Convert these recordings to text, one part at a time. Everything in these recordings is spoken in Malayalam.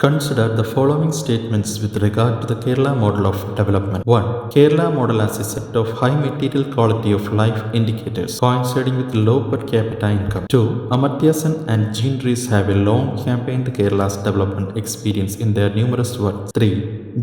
Consider the following statements with regard to the Kerala model of development. 1. Kerala model has a set of high material quality of life indicators coinciding with low per capita income. 2. Amartya Sen and Jean Rees have a long campaigned Kerala's development experience in their numerous works. 3.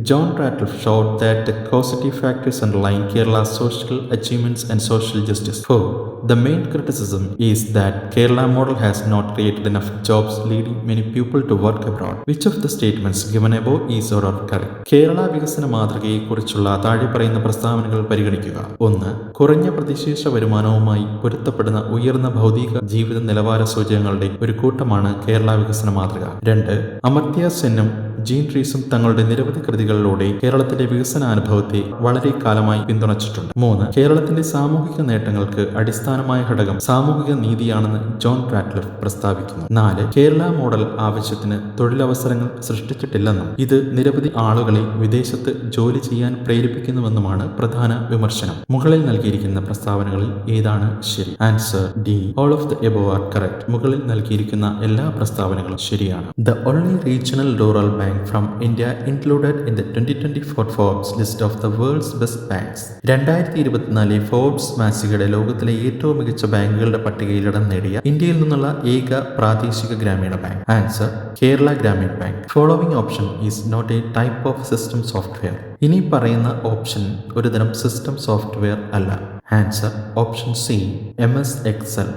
John Ratcliffe showed that the causative factors underlying Kerala's social achievements and social justice. 4. The main criticism is that Kerala model has not created enough jobs, leading many people to work abroad. Which of the statements given above is or are correct? Kerala വികസന മാതൃകയെക്കുറിച്ചുള്ള താഴെ പറയുന്ന പ്രസ്താവനകൾ പരിഗണിക്കുക. 1. കുറഞ്ഞ പ്രതിശീർഷ വരുമാനവുമായി പൊരുത്തപ്പെടുന്ന ഉയർന്ന ഭൗതിക ജീവിത നിലവാര സൂചകങ്ങളുടെ ഒരു കൂട്ടമാണ് കേരള വികസന മാതൃക. 2. അമർത്യ സെന്നും ജീൻ റീസും തങ്ങളുടെ നിരവധി കൃതികളിലൂടെ കേരളത്തിന്റെ വികസനാനുഭവത്തെ വളരെ കാലമായി പിന്തുണച്ചിട്ടുണ്ട്. 3. കേരളത്തിന്റെ സാമൂഹിക നേട്ടങ്ങൾക്ക് അടിസ്ഥാനമായ ഘടകം സാമൂഹിക നീതിയാണെന്ന് ജോൺ റാറ്റ്ക്ലിഫ് പ്രസ്താവിക്കുന്നു. 4. കേരള മോഡൽ ആവശ്യത്തിന് തൊഴിലവസരങ്ങൾ സൃഷ്ടിച്ചിട്ടില്ലെന്നും ഇത് നിരവധി ആളുകളെ വിദേശത്ത് ജോലി ചെയ്യാൻ പ്രേരിപ്പിക്കുന്നുവെന്നുമാണ് പ്രധാന വിമർശനം. മുകളിൽ നൽകിയിരിക്കുന്ന പ്രസ്താവനകളിൽ ഏതാണ് ശരി? Answer D. All of the above are correct. മുകളിൽ നൽകിയിരിക്കുന്ന എല്ലാ പ്രസ്താവനകളും ശരിയാണ്. The only regional rural bank from India included in the 2024 Forbes list of the world's best banks. 2024 Forbes മാസികയുടെ ലോകത്തിലെ ഏറ്റവും മികച്ച ബാങ്കുകളുടെ പട്ടികയിൽ ഇടം നേടിയ ഇന്ത്യയിൽ നിന്നുള്ള ഏക പ്രാദേശിക ഗ്രാമീണ bank. Answer Kerala Gramin bank. Following option is not a type of system software. ഇനി പറയുന്ന ഓപ്ഷൻ ഒരു തരം സിസ്റ്റം സോഫ്റ്റ്വെയർ അല്ല. Answer option C MS Excel.